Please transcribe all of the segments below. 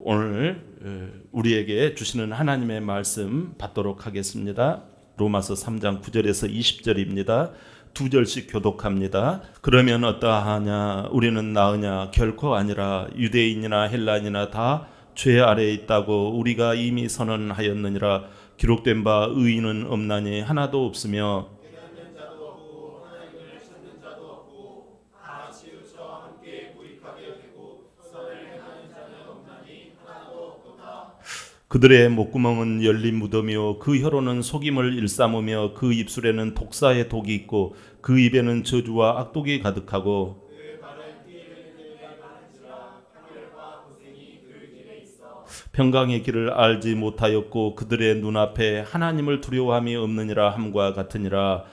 오늘 우리에게 주시는 하나님의 말씀 받도록 하겠습니다. 로마서 3장 9절에서 20절입니다. 두 절씩 교독합니다. 그러면 어떠하냐? 우리는 나으냐? 결코 아니라 유대인이나 헬라인이나 다 죄 아래에 있다고 우리가 이미 선언하였느니라. 기록된 바 의인은 없나니 하나도 없으며 그들의 목구멍은 열린 무덤이요 그 혀로는 속임을 일삼으며 그 입술에는 독사의 독이 있고 그 입에는 저주와 악독이 가득하고 평강의 길을 알지 못하였고 그들의 눈앞에 하나님을 두려워함이 없느니라 함과 같으니라.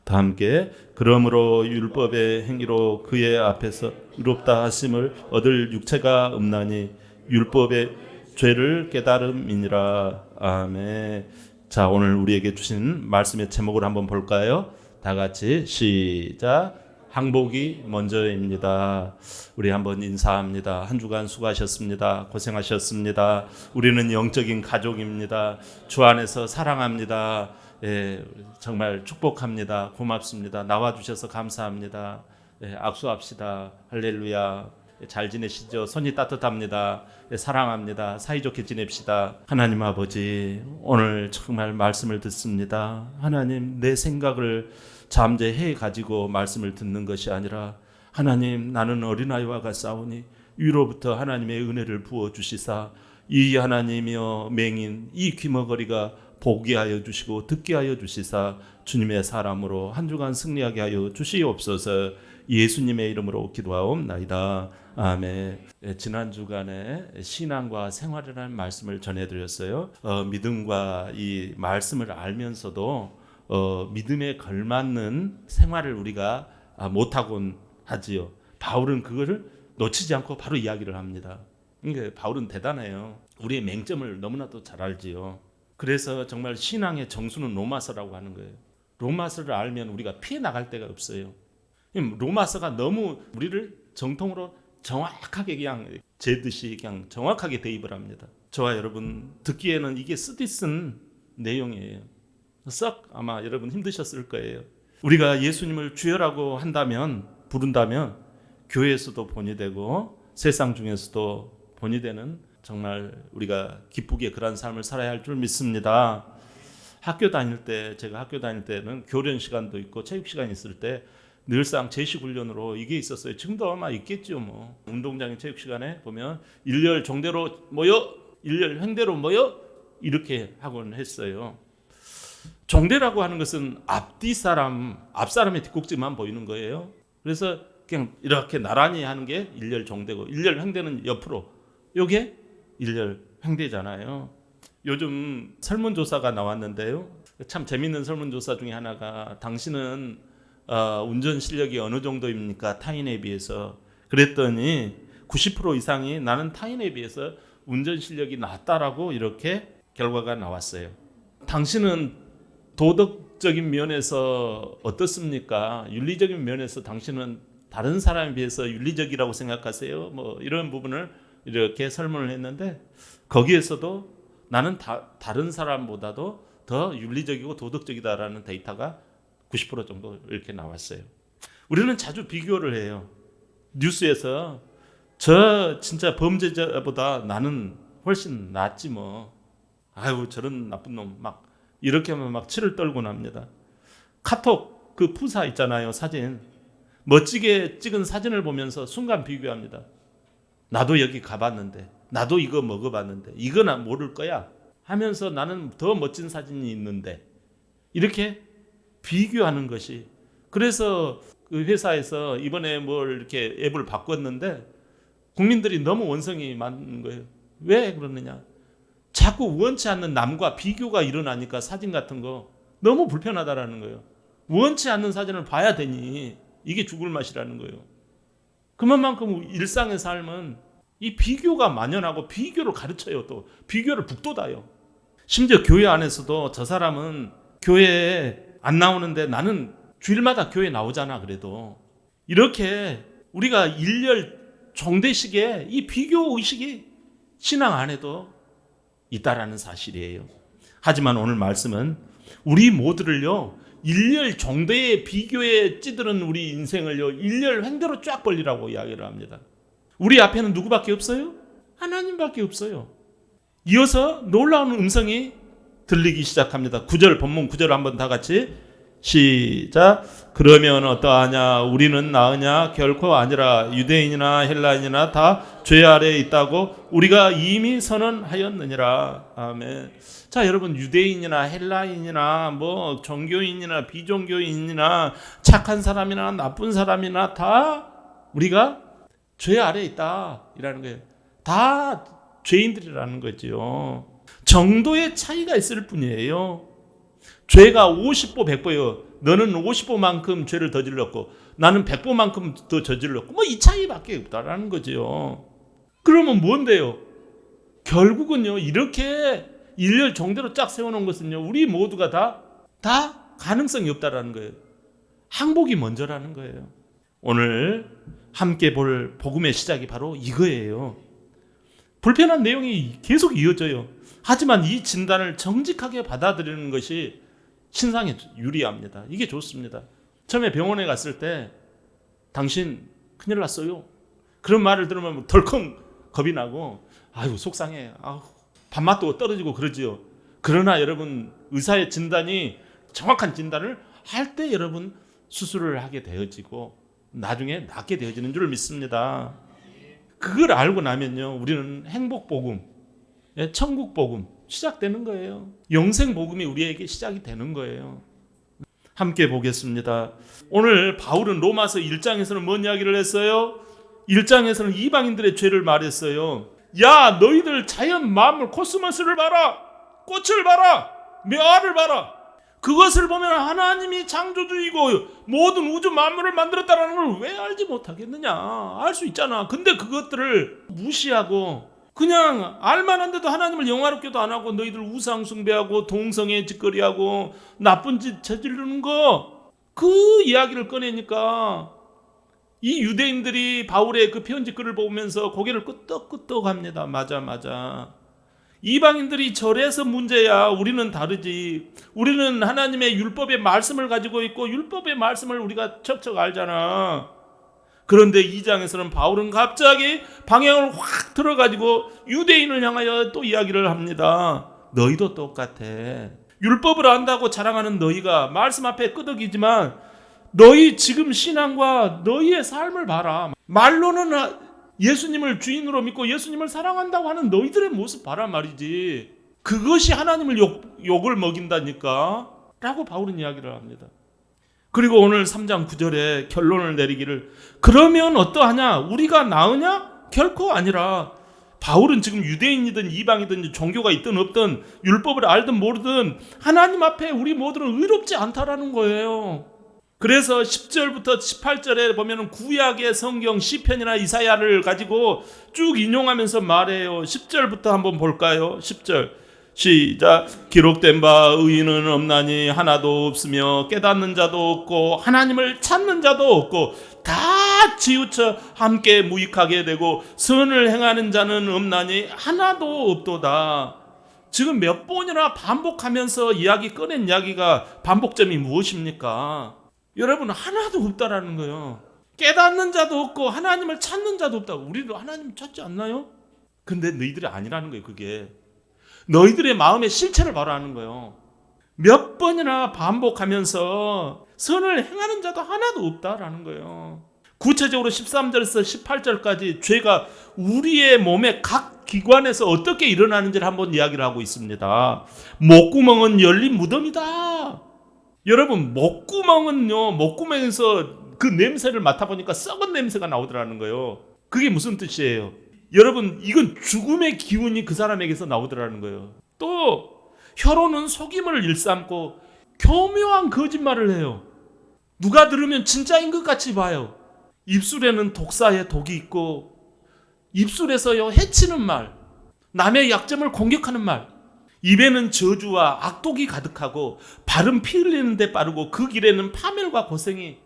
다 함께 그러므로 율법의 행위로 그의 앞에서 의롭다 하심을 얻을 육체가 없나니 율법의 죄를 깨달음이니라. 아멘. 자, 오늘 우리에게 주신 말씀의 제목을 한번 볼까요? 다 같이 시작. 항복이 먼저입니다. 우리 한번 인사합니다. 한 주간 수고하셨습니다. 고생하셨습니다. 우리는 영적인 가족입니다. 주 안에서 사랑합니다. 예, 정말 축복합니다. 고맙습니다. 나와주셔서 감사합니다. 예, 악수합시다. 할렐루야. 예, 잘 지내시죠? 손이 따뜻합니다. 예, 사랑합니다. 사이좋게 지냅시다. 하나님 아버지, 오늘 정말 말씀을 듣습니다. 하나님, 내 생각을 잠재해 가지고 말씀을 듣는 것이 아니라 하나님, 나는 어린아이와 같사오니 위로부터 하나님의 은혜를 부어주시사 이 하나님이여 맹인 이 귀머거리가 보게 하여 주시고 듣게 하여 주시사 주님의 사람으로 한 주간 승리하게 하여 주시옵소서. 예수님의 이름으로 기도하옵나이다. 아멘. 지난 주간에 신앙과 생활이라는 말씀을 전해드렸어요. 믿음과 이 말씀을 알면서도 믿음에 걸맞는 생활을 우리가 못하곤 하지요. 바울은 그거를 놓치지 않고 바로 이야기를 합니다. 그러니까 바울은 대단해요. 우리의 맹점을 너무나도 잘 알지요. 그래서 정말 신앙의 정수는 로마서라고 하는 거예요. 로마서를 알면 우리가 피해 나갈 데가 없어요. 로마서가 너무 우리를 정통으로 정확하게 그냥 제듯이 그냥 정확하게 대입을 합니다. 저와 여러분 듣기에는 이게 쓰디쓴 내용이에요. 썩 아마 여러분 힘드셨을 거예요. 우리가 예수님을 주여라고 한다면 부른다면 교회에서도 본이 되고 세상 중에서도 본이 되는 정말 우리가 기쁘게 그런 삶을 살아야 할 줄 믿습니다. 제가 학교 다닐 때는 교련 시간도 있고 체육 시간이 있을 때 늘상 제식 훈련으로 이게 있었어요. 지금도 아마 있겠죠. 뭐 운동장의 체육 시간에 보면 일렬 정대로 모여, 일렬 횡대로 모여 이렇게 하곤 했어요. 정대라고 하는 것은 앞 사람의 뒷꼭지만 보이는 거예요. 그래서 그냥 이렇게 나란히 하는 게 일렬 정대고 일렬 횡대는 옆으로. 요게 일렬 횡대잖아요. 요즘 설문조사가 나왔는데요. 참 재밌는 설문조사 중에 하나가 당신은 운전 실력이 어느 정도입니까? 타인에 비해서. 그랬더니 90% 이상이 나는 타인에 비해서 운전 실력이 낮다라고 이렇게 결과가 나왔어요. 당신은 도덕적인 면에서 어떻습니까? 윤리적인 면에서 당신은 다른 사람에 비해서 윤리적이라고 생각하세요? 뭐 이런 부분을 이렇게 설문을 했는데 거기에서도 나는 다른 사람보다도 더 윤리적이고 도덕적이다라는 데이터가 90% 정도 이렇게 나왔어요. 우리는 자주 비교를 해요. 뉴스에서 저 진짜 범죄자보다 나는 훨씬 낫지 뭐. 아유 저런 나쁜 놈 막 이렇게 하면 막 치를 떨곤 합니다. 카톡 그 푸사 있잖아요. 사진 멋지게 찍은 사진을 보면서 순간 비교합니다. 나도 여기 가봤는데 나도 이거 먹어봤는데 이거 나 모를 거야 하면서 나는 더 멋진 사진이 있는데 이렇게 비교하는 것이. 그래서 그 회사에서 이번에 뭘 이렇게 앱을 바꿨는데 국민들이 너무 원성이 많은 거예요. 왜 그러느냐? 자꾸 원치 않는 남과 비교가 일어나니까 사진 같은 거 너무 불편하다라는 거예요. 원치 않는 사진을 봐야 되니 이게 죽을 맛이라는 거예요. 그만큼 일상의 삶은 이 비교가 만연하고 비교를 가르쳐요. 또 비교를 북돋아요. 심지어 교회 안에서도 저 사람은 교회에 안 나오는데 나는 주일마다 교회 나오잖아. 그래도 이렇게 우리가 일렬 종대식에 이 비교 의식이 신앙 안에도 있다라는 사실이에요. 하지만 오늘 말씀은 우리 모두를요, 일렬 종대의 비교에 찌드는 우리 인생을요, 일렬 횡대로 쫙 벌리라고 이야기를 합니다. 우리 앞에는 누구밖에 없어요? 하나님밖에 없어요. 이어서 놀라운 음성이 들리기 시작합니다. 9절, 본문 9절 한번 다 같이 시작. 그러면 어떠하냐? 우리는 나으냐? 결코 아니라 유대인이나 헬라인이나 다 죄 아래에 있다고 우리가 이미 선언하였느니라. 아멘. 자, 여러분, 유대인이나 헬라인이나 뭐 종교인이나 비종교인이나 착한 사람이나 나쁜 사람이나 다 우리가 죄 아래에 있다 이라는 거예요. 다 죄인들이라는 거죠. 정도의 차이가 있을 뿐이에요. 죄가 50보 100보예요. 너는 50보만큼 죄를 더 질렀고 나는 100보만큼 더 저질렀고 뭐 이 차이밖에 없다라는 거죠. 그러면 뭔데요? 결국은요, 이렇게 일렬 종대로 쫙 세워놓은 것은요, 우리 모두가 다 가능성이 없다라는 거예요. 항복이 먼저라는 거예요. 오늘 함께 볼 복음의 시작이 바로 이거예요. 불편한 내용이 계속 이어져요. 하지만 이 진단을 정직하게 받아들이는 것이 신상에 유리합니다. 이게 좋습니다. 처음에 병원에 갔을 때 당신 큰일 났어요. 그런 말을 들으면 덜컹 겁이 나고 아유 속상해. 아유, 밥맛도 떨어지고 그러지요. 그러나 여러분 의사의 진단이 정확한 진단을 할 때 여러분 수술을 하게 되어지고 나중에 낫게 되어지는 줄 믿습니다. 그걸 알고 나면요 우리는 행복복음, 천국복음 시작되는 거예요. 영생복음이 우리에게 시작이 되는 거예요. 함께 보겠습니다. 오늘 바울은 로마서 1장에서는 뭔 이야기를 했어요? 1장에서는 이방인들의 죄를 말했어요. 야 너희들 자연 만물 코스모스를 봐라, 꽃을 봐라, 묘화를 봐라. 그것을 보면 하나님이 창조주이고 모든 우주 만물을 만들었다는 걸 왜 알지 못하겠느냐. 알 수 있잖아. 근데 그것들을 무시하고 그냥 알만한데도 하나님을 영화롭게도 안 하고 너희들 우상 숭배하고 동성애 짓거리하고 나쁜 짓 저지르는 거, 그 이야기를 꺼내니까 이 유대인들이 바울의 그 편지 글을 보면서 고개를 끄덕끄덕합니다. 맞아. 이방인들이 저래서 문제야. 우리는 다르지. 우리는 하나님의 율법의 말씀을 가지고 있고 율법의 말씀을 우리가 척척 알잖아. 그런데 2장에서는 바울은 갑자기 방향을 확 틀어가지고 유대인을 향하여 또 이야기를 합니다. 너희도 똑같아. 율법을 안다고 자랑하는 너희가 말씀 앞에 끄덕이지만 너희 지금 신앙과 너희의 삶을 봐라. 말로는 예수님을 주인으로 믿고 예수님을 사랑한다고 하는 너희들의 모습 봐라 말이지. 그것이 하나님을 욕을 먹인다니까 라고 바울은 이야기를 합니다. 그리고 오늘 3장 9절에 결론을 내리기를 그러면 어떠하냐? 우리가 나으냐? 결코 아니라. 바울은 지금 유대인이든 이방이든 종교가 있든 없든 율법을 알든 모르든 하나님 앞에 우리 모두는 의롭지 않다라는 거예요. 그래서 10절부터 18절에 보면 구약의 성경 시편이나 이사야를 가지고 쭉 인용하면서 말해요. 10절부터 한번 볼까요? 10절 시작. 기록된 바 의인은 없나니 하나도 없으며 깨닫는 자도 없고 하나님을 찾는 자도 없고 다 치우쳐 함께 무익하게 되고 선을 행하는 자는 없나니 하나도 없도다. 지금 몇 번이나 반복하면서 이야기 꺼낸 이야기가 반복점이 무엇입니까? 여러분 하나도 없다라는 거예요. 깨닫는 자도 없고 하나님을 찾는 자도 없다. 우리도 하나님 찾지 않나요? 근데 너희들이 아니라는 거예요. 그게 너희들의 마음의 실체를 말하는 거예요. 몇 번이나 반복하면서 선을 행하는 자도 하나도 없다라는 거예요. 구체적으로 13절에서 18절까지 죄가 우리의 몸의 각 기관에서 어떻게 일어나는지를 한번 이야기를 하고 있습니다. 목구멍은 열린 무덤이다. 여러분 목구멍은요, 목구멍에서 그 냄새를 맡아보니까 썩은 냄새가 나오더라는 거예요. 그게 무슨 뜻이에요? 여러분 이건 죽음의 기운이 그 사람에게서 나오더라는 거예요. 또 혀로는 속임을 일삼고 교묘한 거짓말을 해요. 누가 들으면 진짜인 것 같이 봐요. 입술에는 독사의 독이 있고 입술에서요 해치는 말, 남의 약점을 공격하는 말, 입에는 저주와 악독이 가득하고 발은 피 흘리는 데 빠르고 그 길에는 파멸과 고생이.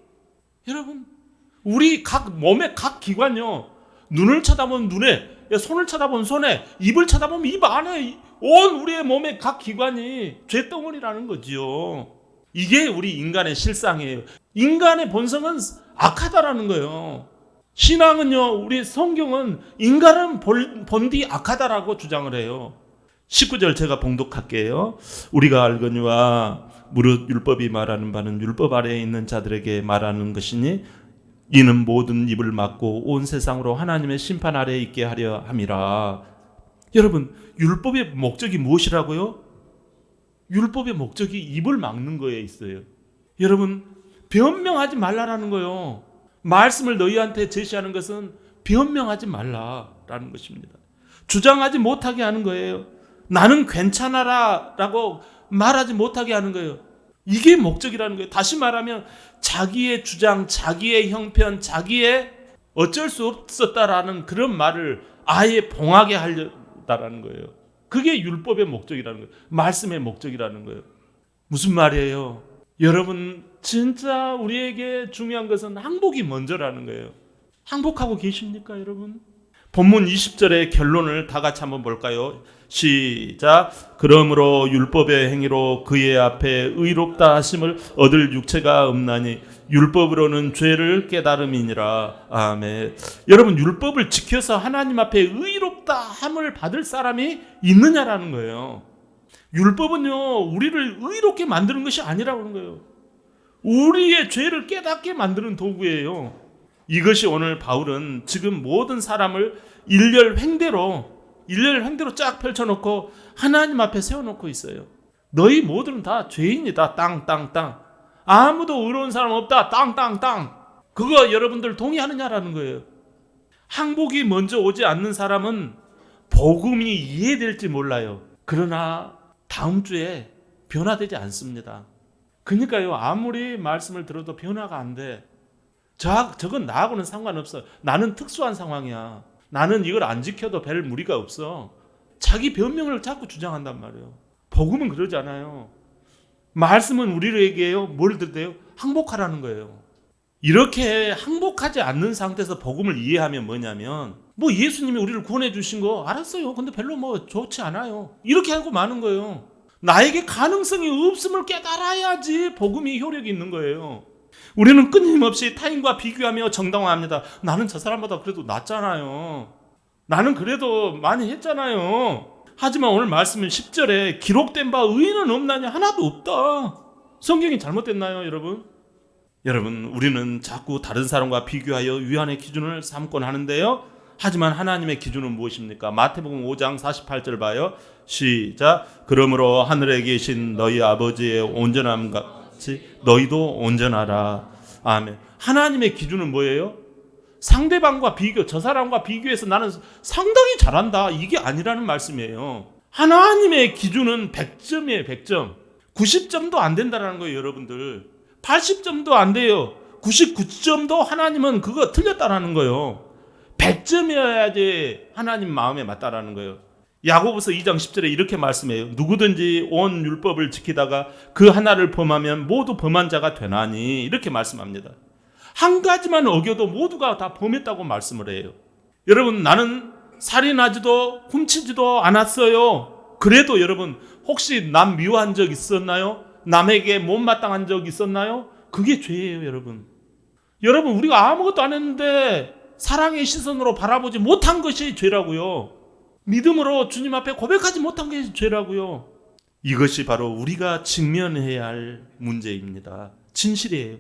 여러분, 우리 각 몸의 각 기관요, 눈을 쳐다보면 눈에, 손을 쳐다보면 손에, 입을 쳐다보면 입 안에 온 우리의 몸의 각 기관이 죄덩어리라는 거지요. 이게 우리 인간의 실상이에요. 인간의 본성은 악하다라는 거예요. 신앙은요, 우리 성경은 인간은 본디 악하다라고 주장을 해요. 19절 제가 봉독할게요. 우리가 알거니와 무릇 율법이 말하는 바는 율법 아래에 있는 자들에게 말하는 것이니 이는 모든 입을 막고 온 세상으로 하나님의 심판 아래에 있게 하려 함이라. 여러분, 율법의 목적이 무엇이라고요? 율법의 목적이 입을 막는 거에 있어요. 여러분, 변명하지 말라라는 거예요. 말씀을 너희한테 제시하는 것은 변명하지 말라라는 것입니다. 주장하지 못하게 하는 거예요. 나는 괜찮아라 라고 말하지 못하게 하는 거예요. 이게 목적이라는 거예요. 다시 말하면 자기의 주장, 자기의 형편, 자기의 어쩔 수 없었다라는 그런 말을 아예 봉하게 하려다라는 거예요. 그게 율법의 목적이라는 거예요. 말씀의 목적이라는 거예요. 무슨 말이에요? 여러분, 진짜 우리에게 중요한 것은 항복이 먼저라는 거예요. 항복하고 계십니까, 여러분? 본문 20절의 결론을 다 같이 한번 볼까요? 시작. 그러므로 율법의 행위로 그의 앞에 의롭다 하심을 얻을 육체가 없나니 율법으로는 죄를 깨달음이니라. 아멘. 여러분, 율법을 지켜서 하나님 앞에 의롭다 함을 받을 사람이 있느냐라는 거예요. 율법은요, 우리를 의롭게 만드는 것이 아니라고 하는 거예요. 우리의 죄를 깨닫게 만드는 도구예요. 이것이 오늘 바울은 지금 모든 사람을 일렬 횡대로 쫙 펼쳐놓고 하나님 앞에 세워놓고 있어요. 너희 모두는 다 죄인이다. 땅땅땅. 아무도 의로운 사람 없다. 땅땅땅. 그거 여러분들 동의하느냐라는 거예요. 항복이 먼저 오지 않는 사람은 복음이 이해될지 몰라요. 그러나 다음 주에 변화되지 않습니다. 그러니까요, 아무리 말씀을 들어도 변화가 안 돼. 저건 나하고는 상관없어. 나는 특수한 상황이야. 나는 이걸 안 지켜도 별 무리가 없어. 자기 변명을 자꾸 주장한단 말이에요. 복음은 그러지 않아요. 말씀은 우리에게요, 뭘 드려요? 항복하라는 거예요. 이렇게 항복하지 않는 상태에서 복음을 이해하면 뭐냐면, 뭐 예수님이 우리를 구원해 주신 거 알았어요. 근데 별로 뭐 좋지 않아요. 이렇게 하고 마는 거예요. 나에게 가능성이 없음을 깨달아야지 복음이 효력이 있는 거예요. 우리는 끊임없이 타인과 비교하며 정당화합니다. 나는 저 사람보다 그래도 낫잖아요. 나는 그래도 많이 했잖아요. 하지만 오늘 말씀은 10절에 기록된 바 의인은 없나냐? 하나도 없다. 성경이 잘못됐나요, 여러분? 여러분, 우리는 자꾸 다른 사람과 비교하여 위안의 기준을 삼곤 하는데요. 하지만 하나님의 기준은 무엇입니까? 마태복음 5장 48절 봐요. 시작. 그러므로 하늘에 계신 너희 아버지의 온전함 같이 너희도 온전하라. 아멘. 하나님의 기준은 뭐예요? 상대방과 비교, 저 사람과 비교해서 나는 상당히 잘한다, 이게 아니라는 말씀이에요. 하나님의 기준은 100점이에요. 100점. 90점도 안 된다는 거예요, 여러분들. 80점도 안 돼요. 99점도 하나님은 그거 틀렸다라는 거예요. 100점이어야지 하나님 마음에 맞다라는 거예요. 야고보서 2장 10절에 이렇게 말씀해요. 누구든지 온 율법을 지키다가 그 하나를 범하면 모두 범한 자가 되나니, 이렇게 말씀합니다. 한 가지만 어겨도 모두가 다 범했다고 말씀을 해요. 여러분, 나는 살인하지도 훔치지도 않았어요. 그래도 여러분, 혹시 남 미워한 적 있었나요? 남에게 못마땅한 적 있었나요? 그게 죄예요, 여러분. 여러분, 우리가 아무것도 안 했는데 사랑의 시선으로 바라보지 못한 것이 죄라고요. 믿음으로 주님 앞에 고백하지 못한 게 죄라고요. 이것이 바로 우리가 직면해야 할 문제입니다. 진실이에요.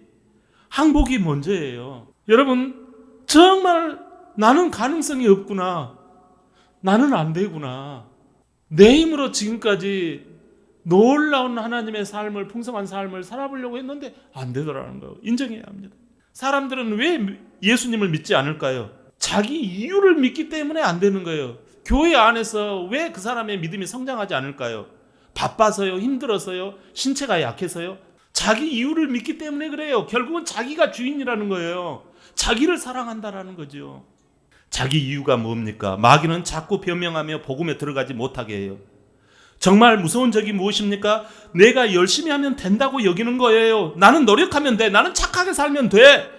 항복이 먼저예요. 여러분, 정말 나는 가능성이 없구나. 나는 안 되구나. 내 힘으로 지금까지 놀라운 하나님의 삶을, 풍성한 삶을 살아보려고 했는데 안 되더라는 거예요. 인정해야 합니다. 사람들은 왜 예수님을 믿지 않을까요? 자기 이유를 믿기 때문에 안 되는 거예요. 교회 안에서 왜 그 사람의 믿음이 성장하지 않을까요? 바빠서요? 힘들어서요? 신체가 약해서요? 자기 이유를 믿기 때문에 그래요. 결국은 자기가 주인이라는 거예요. 자기를 사랑한다라는 거죠. 자기 이유가 뭡니까? 마귀는 자꾸 변명하며 복음에 들어가지 못하게 해요. 정말 무서운 적이 무엇입니까? 내가 열심히 하면 된다고 여기는 거예요. 나는 노력하면 돼. 나는 착하게 살면 돼.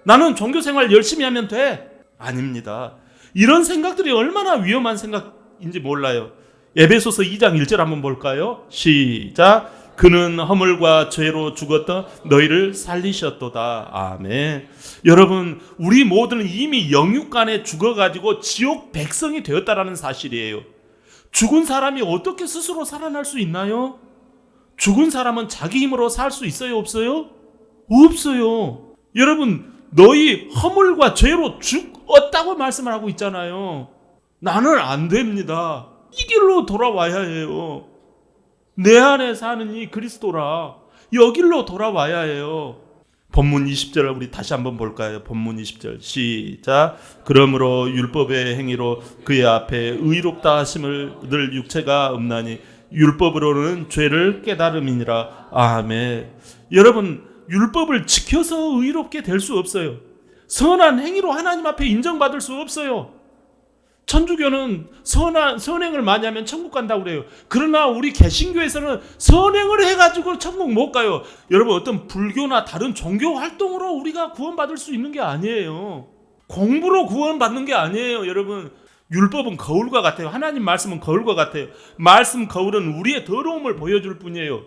나는 종교생활 열심히 하면 돼. 아닙니다. 이런 생각들이 얼마나 위험한 생각인지 몰라요. 에베소서 2장 1절 한번 볼까요? 시작. 그는 허물과 죄로 죽었던 너희를 살리셨도다. 아멘. 여러분, 우리 모두는 이미 영육간에 죽어가지고 지옥 백성이 되었다라는 사실이에요. 죽은 사람이 어떻게 스스로 살아날 수 있나요? 죽은 사람은 자기 힘으로 살 수 있어요, 없어요? 없어요. 여러분, 너희 허물과 죄로 죽었다고 말씀을 하고 있잖아요. 나는 안 됩니다. 이 길로 돌아와야 해요. 내 안에 사는 이 그리스도라. 여길로 돌아와야 해요. 본문 20절 우리 다시 한번 볼까요? 본문 20절 시작. 그러므로 율법의 행위로 그의 앞에 의롭다 하심을 얻을 육체가 없나니 율법으로는 죄를 깨달음이니라. 아멘. 여러분, 율법을 지켜서 의롭게 될 수 없어요. 선한 행위로 하나님 앞에 인정받을 수 없어요. 천주교는 선행을 많이 하면 천국 간다고 그래요. 그러나 우리 개신교에서는 선행을 해가지고 천국 못 가요. 여러분, 어떤 불교나 다른 종교 활동으로 우리가 구원받을 수 있는 게 아니에요. 공부로 구원받는 게 아니에요. 여러분, 율법은 거울과 같아요. 하나님 말씀은 거울과 같아요. 말씀 거울은 우리의 더러움을 보여줄 뿐이에요.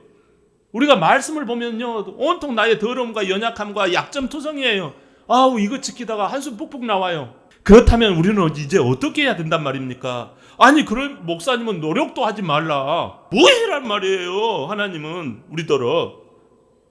우리가 말씀을 보면요, 온통 나의 더러움과 연약함과 약점투성이에요. 아우, 이거 지키다가 한숨 푹푹 나와요. 그렇다면 우리는 이제 어떻게 해야 된단 말입니까? 아니, 그런 목사님은 노력도 하지 말라. 뭐 해란 말이에요. 하나님은 우리더러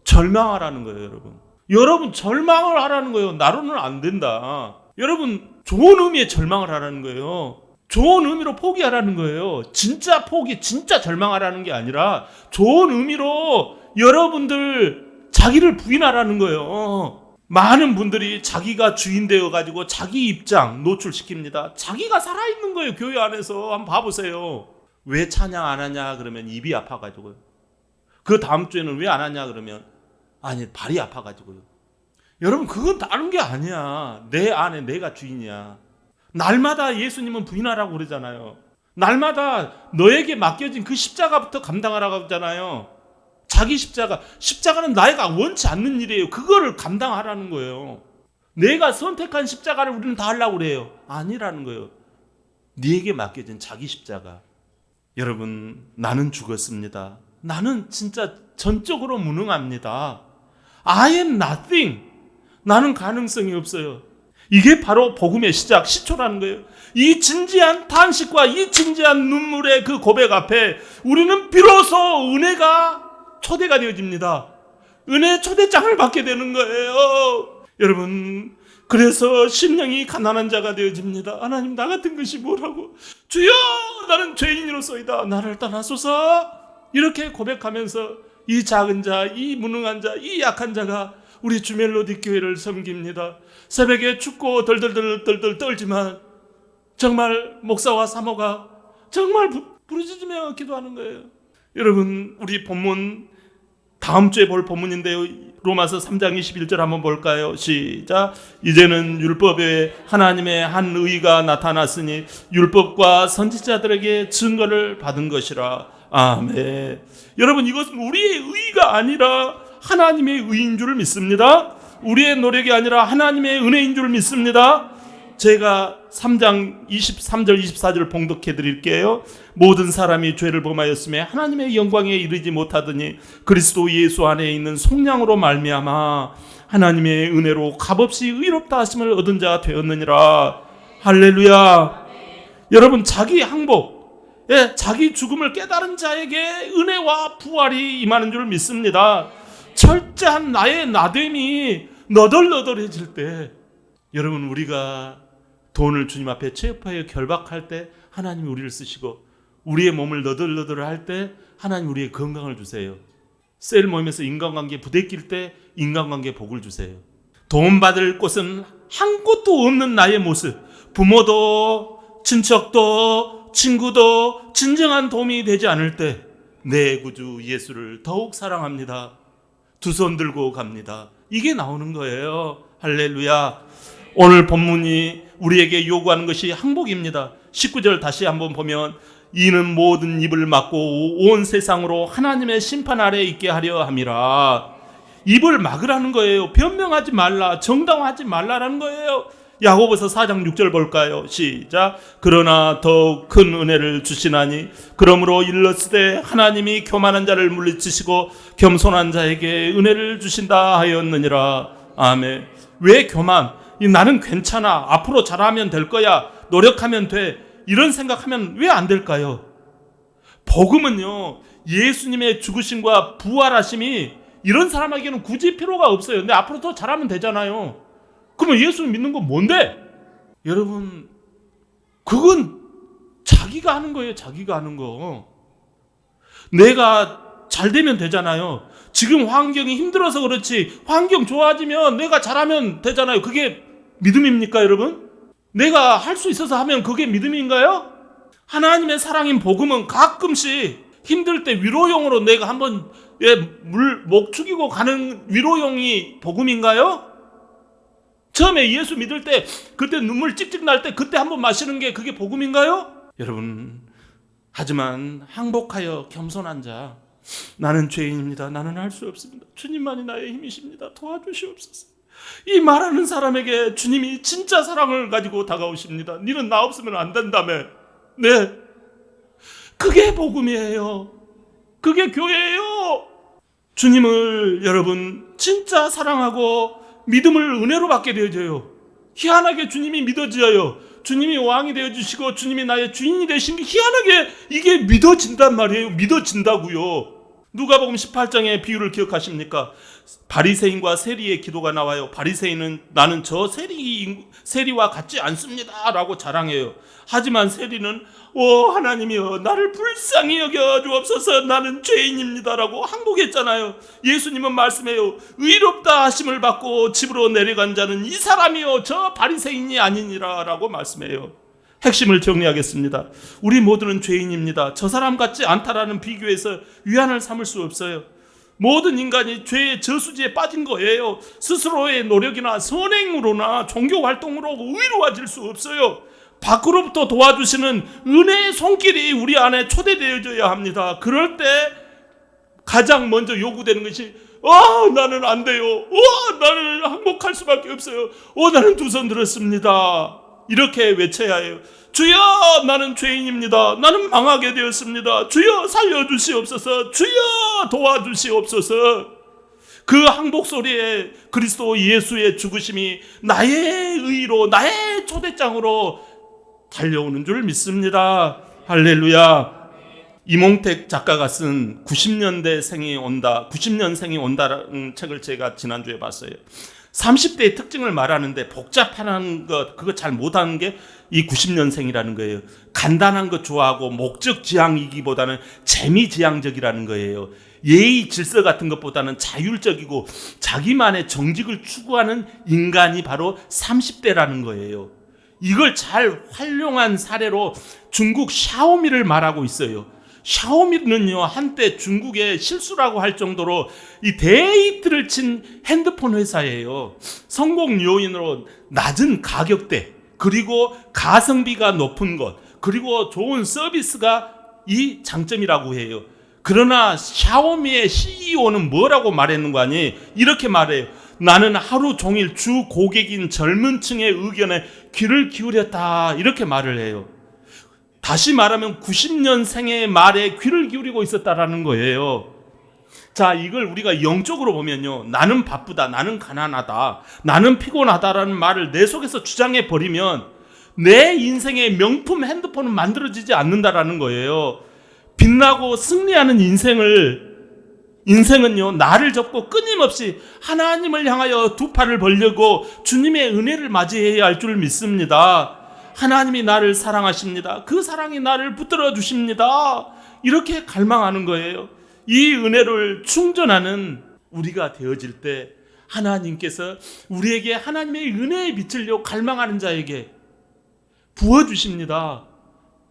절망하라는 거예요. 여러분 절망을 하라는 거예요. 나로는 안 된다. 여러분, 좋은 의미의 절망을 하라는 거예요. 좋은 의미로 포기하라는 거예요. 진짜 포기, 진짜 절망하라는 게 아니라 좋은 의미로 여러분들 자기를 부인하라는 거예요. 많은 분들이 자기가 주인 되어가지고 자기 입장 노출시킵니다. 자기가 살아있는 거예요. 교회 안에서 한번 봐보세요. 왜 찬양 안 하냐 그러면 입이 아파가지고요. 그 다음 주에는 왜 안 하냐 그러면 아니, 발이 아파가지고요. 여러분, 그건 다른 게 아니야. 내 안에 내가 주인이야. 날마다 예수님은 부인하라고 그러잖아요. 날마다 너에게 맡겨진 그 십자가부터 감당하라고 하잖아요. 자기 십자가는 나이가 원치 않는 일이에요. 그거를 감당하라는 거예요. 내가 선택한 십자가를 우리는 다 하려고 그래요. 아니라는 거예요. 네게 맡겨진 자기 십자가. 여러분, 나는 죽었습니다. 나는 진짜 전적으로 무능합니다. I am nothing. 나는 가능성이 없어요. 이게 바로 복음의 시작, 시초라는 거예요. 이 진지한 탄식과 이 진지한 눈물의 그 고백 앞에 우리는 비로소 은혜가 초대가 되어집니다. 은혜의 초대장을 받게 되는 거예요. 여러분, 그래서 심령이 가난한 자가 되어집니다. 하나님, 나 같은 것이 뭐라고? 주여, 나는 죄인으로소이다. 나를 떠나소서. 이렇게 고백하면서 이 작은 자, 이 무능한 자, 이 약한 자가 우리 주멜로디 교회를 섬깁니다. 새벽에 춥고 덜덜덜 떨지만 정말 목사와 사모가 정말 부르짖으며 기도하는 거예요. 여러분, 우리 본문 다음 주에 볼 본문인데요. 로마서 3장 21절 한번 볼까요? 시작. 이제는 율법에 하나님의 한 의가 나타났으니 율법과 선지자들에게 증거를 받은 것이라. 아멘. 여러분, 이것은 우리의 의가 아니라 하나님의 의인 줄 믿습니다. 우리의 노력이 아니라 하나님의 은혜인 줄 믿습니다. 제가 3장 23절 24절 봉독해 드릴게요. 모든 사람이 죄를 범하였으며 하나님의 영광에 이르지 못하더니 그리스도 예수 안에 있는 속량으로 말미암아 하나님의 은혜로 값없이 의롭다 하심을 얻은 자가 되었느니라. 할렐루야. 여러분, 자기 항복, 자기 죽음을 깨달은 자에게 은혜와 부활이 임하는 줄 믿습니다. 철저한 나의 나됨이 너덜너덜해질 때, 여러분, 우리가 돈을 주님 앞에 취업하여 결박할 때 하나님이 우리를 쓰시고, 우리의 몸을 너덜너덜할 때 하나님 우리의 건강을 주세요. 셀 모임에서 인간관계 부대낄 때 인간관계 복을 주세요. 도움받을 곳은 한 곳도 없는 나의 모습, 부모도 친척도 친구도 진정한 도움이 되지 않을 때 내 구주 예수를 더욱 사랑합니다. 두 손 들고 갑니다. 이게 나오는 거예요. 할렐루야. 오늘 본문이 우리에게 요구하는 것이 항복입니다. 19절 다시 한번 보면 이는 모든 입을 막고 온 세상으로 하나님의 심판 아래에 있게 하려 함이라. 입을 막으라는 거예요. 변명하지 말라, 정당화하지 말라라는 거예요. 야고보서 4장 6절 볼까요? 시작. 그러나 더욱 큰 은혜를 주시나니 그러므로 일렀으되 하나님이 교만한 자를 물리치시고 겸손한 자에게 은혜를 주신다 하였느니라. 아멘. 왜 교만? 나는 괜찮아, 앞으로 잘하면 될 거야, 노력하면 돼, 이런 생각하면 왜 안 될까요? 복음은요, 예수님의 죽으심과 부활하심이 이런 사람에게는 굳이 필요가 없어요. 근데 앞으로 더 잘하면 되잖아요. 그러면 예수 믿는 건 뭔데? 여러분, 그건 자기가 하는 거예요. 자기가 하는 거. 내가 잘 되면 되잖아요. 지금 환경이 힘들어서 그렇지, 환경 좋아지면 내가 잘하면 되잖아요. 그게 믿음입니까, 여러분? 내가 할 수 있어서 하면 그게 믿음인가요? 하나님의 사랑인 복음은 가끔씩 힘들 때 위로용으로 내가 한번 목 축이고 가는 위로용이 복음인가요? 처음에 예수 믿을 때 그때 눈물 찍찍 날 때 그때 한번 마시는 게 그게 복음인가요? 여러분, 하지만 항복하여 겸손한 자, 나는 죄인입니다, 나는 할 수 없습니다, 주님만이 나의 힘이십니다, 도와주시옵소서, 이 말하는 사람에게 주님이 진짜 사랑을 가지고 다가오십니다. 니는 나 없으면 안 된다며. 네, 그게 복음이에요. 그게 교회예요. 주님을 여러분 진짜 사랑하고 믿음을 은혜로 받게 되어져요. 희한하게 주님이 믿어져요. 주님이 왕이 되어주시고 주님이 나의 주인이 되신 게 희한하게 이게 믿어진단 말이에요. 믿어진다고요. 누가복음 18장의 비유를 기억하십니까? 바리새인과 세리의 기도가 나와요. 바리새인은 나는 저 세리와 같지 않습니다 라고 자랑해요. 하지만 세리는 하나님이여 나를 불쌍히 여겨 주옵소서, 나는 죄인입니다 라고 항복했잖아요. 예수님은 말씀해요. 의롭다 하심을 받고 집으로 내려간 자는 이 사람이요 저 바리새인이 아니니라 라고 말씀해요. 핵심을 정리하겠습니다. 우리 모두는 죄인입니다. 저 사람 같지 않다라는 비교에서 위안을 삼을 수 없어요. 모든 인간이 죄의 저수지에 빠진 거예요. 스스로의 노력이나 선행으로나 종교 활동으로 의로워질 수 없어요. 밖으로부터 도와주시는 은혜의 손길이 우리 안에 초대되어져야 합니다. 그럴 때 가장 먼저 요구되는 것이 나는 안 돼요. 나는 항복할 수밖에 없어요. 나는 두 손 들었습니다. 이렇게 외쳐야 해요. 주여 나는 죄인입니다. 나는 망하게 되었습니다. 주여 살려주시옵소서. 주여 도와주시옵소서. 그 항복 소리에 그리스도 예수의 죽으심이 나의 의로, 나의 초대장으로 달려오는 줄 믿습니다. 할렐루야. 이몽택 작가가 쓴 90년생이 온다라는 책을 제가 지난주에 봤어요. 30대의 특징을 말하는데 복잡한 것, 그거 잘 못하는 게 이 90년생이라는 거예요. 간단한 것 좋아하고 목적지향이기보다는 재미지향적이라는 거예요. 예의 질서 같은 것보다는 자율적이고 자기만의 정직을 추구하는 인간이 바로 30대라는 거예요. 이걸 잘 활용한 사례로 중국 샤오미를 말하고 있어요. 샤오미는요, 한때 중국의 실수라고 할 정도로 이 데이트를 친 핸드폰 회사예요. 성공 요인으로 낮은 가격대, 그리고 가성비가 높은 것, 그리고 좋은 서비스가 이 장점이라고 해요. 그러나 샤오미의 CEO는 뭐라고 말했는가 하니 이렇게 말해요. 나는 하루 종일 주 고객인 젊은 층의 의견에 귀를 기울였다, 이렇게 말을 해요. 다시 말하면 90년생의 말에 귀를 기울이고 있었다라는 거예요. 자, 이걸 우리가 영적으로 보면요, 나는 바쁘다, 나는 가난하다, 나는 피곤하다라는 말을 내 속에서 주장해 버리면 내 인생의 명품 핸드폰은 만들어지지 않는다라는 거예요. 빛나고 승리하는 인생은요, 나를 접고 끊임없이 하나님을 향하여 두 팔을 벌리고 주님의 은혜를 맞이해야 할 줄 믿습니다. 하나님이 나를 사랑하십니다. 그 사랑이 나를 붙들어 주십니다. 이렇게 갈망하는 거예요. 이 은혜를 충전하는 우리가 되어질 때 하나님께서 우리에게 하나님의 은혜의 빛을 갈망하는 자에게 부어주십니다.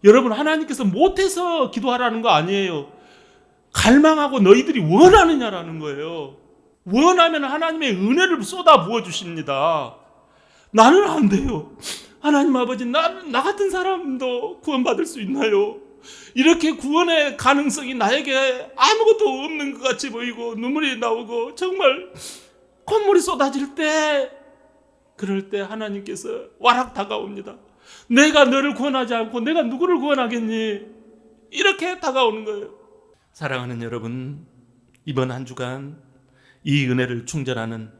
여러분, 하나님께서 못해서 기도하라는 거 아니에요. 갈망하고 너희들이 원하느냐라는 거예요. 원하면 하나님의 은혜를 쏟아 부어주십니다. 나는 안 돼요. 하나님 아버지, 나 같은 사람도 구원받을 수 있나요? 이렇게 구원의 가능성이 나에게 아무것도 없는 것 같이 보이고 눈물이 나오고 정말 콧물이 쏟아질 때, 그럴 때 하나님께서 와락 다가옵니다. 내가 너를 구원하지 않고 내가 누구를 구원하겠니? 이렇게 다가오는 거예요. 사랑하는 여러분, 이번 한 주간 이 은혜를 충전하는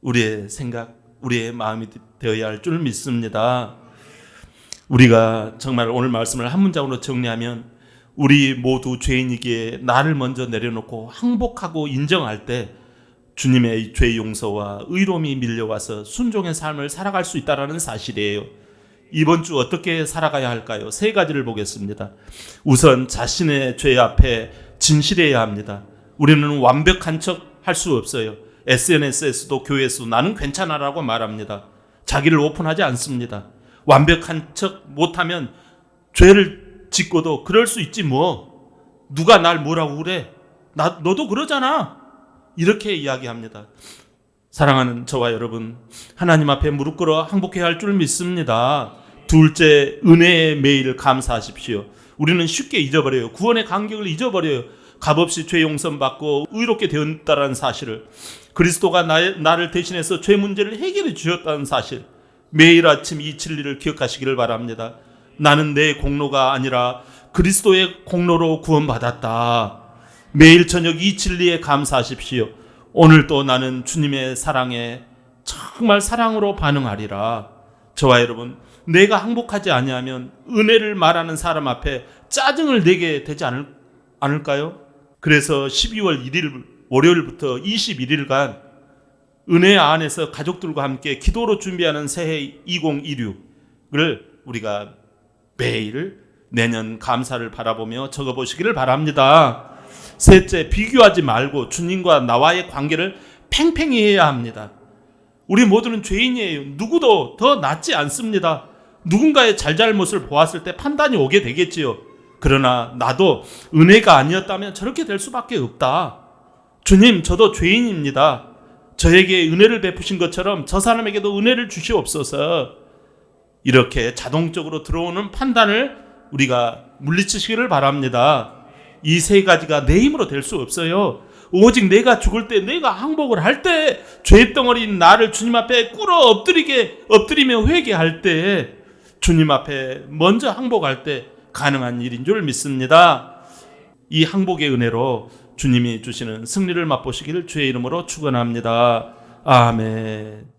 우리의 생각, 우리의 마음이 되어야 할 줄 믿습니다. 우리가 정말 오늘 말씀을 한 문장으로 정리하면, 우리 모두 죄인이기에 나를 먼저 내려놓고 항복하고 인정할 때 주님의 죄 용서와 의로움이 밀려와서 순종의 삶을 살아갈 수 있다는 사실이에요. 이번 주 어떻게 살아가야 할까요? 세 가지를 보겠습니다. 우선 자신의 죄 앞에 진실해야 합니다. 우리는 완벽한 척 할 수 없어요. SNS에서도 교회에서도 나는 괜찮아라고 말합니다. 자기를 오픈하지 않습니다. 완벽한 척 못하면 죄를 짓고도 그럴 수 있지 뭐. 누가 날 뭐라고 그래? 너도 그러잖아. 이렇게 이야기합니다. 사랑하는 저와 여러분, 하나님 앞에 무릎 꿇어 항복해야 할 줄 믿습니다. 둘째, 은혜의 매일 감사하십시오. 우리는 쉽게 잊어버려요. 구원의 간격을 잊어버려요. 값없이 죄 용서 받고 의롭게 되었다는 사실을, 그리스도가 나를 대신해서 죄 문제를 해결해 주셨다는 사실, 매일 아침 이 진리를 기억하시기를 바랍니다. 나는 내 공로가 아니라 그리스도의 공로로 구원받았다. 매일 저녁 이 진리에 감사하십시오. 오늘도 나는 주님의 사랑에 정말 사랑으로 반응하리라. 저와 여러분, 내가 항복하지 아니하면 은혜를 말하는 사람 앞에 짜증을 내게 되지 않을까요? 그래서 12월 1일 월요일부터 21일간 은혜 안에서 가족들과 함께 기도로 준비하는 새해 2016을 우리가 매일 내년 감사를 바라보며 적어보시기를 바랍니다. 셋째, 비교하지 말고 주님과 나와의 관계를 팽팽히 해야 합니다. 우리 모두는 죄인이에요. 누구도 더 낫지 않습니다. 누군가의 잘잘못을 보았을 때 판단이 오게 되겠지요. 그러나 나도 은혜가 아니었다면 저렇게 될 수밖에 없다. 주님, 저도 죄인입니다. 저에게 은혜를 베푸신 것처럼 저 사람에게도 은혜를 주시옵소서. 이렇게 자동적으로 들어오는 판단을 우리가 물리치시기를 바랍니다. 이 세 가지가 내 힘으로 될 수 없어요. 오직 내가 죽을 때, 내가 항복을 할 때, 죄덩어리인 나를 주님 앞에 꿇어 엎드리며 회개할 때, 주님 앞에 먼저 항복할 때 가능한 일인 줄 믿습니다. 이 항복의 은혜로 주님이 주시는 승리를 맛보시기를 주의 이름으로 축원합니다. 아멘.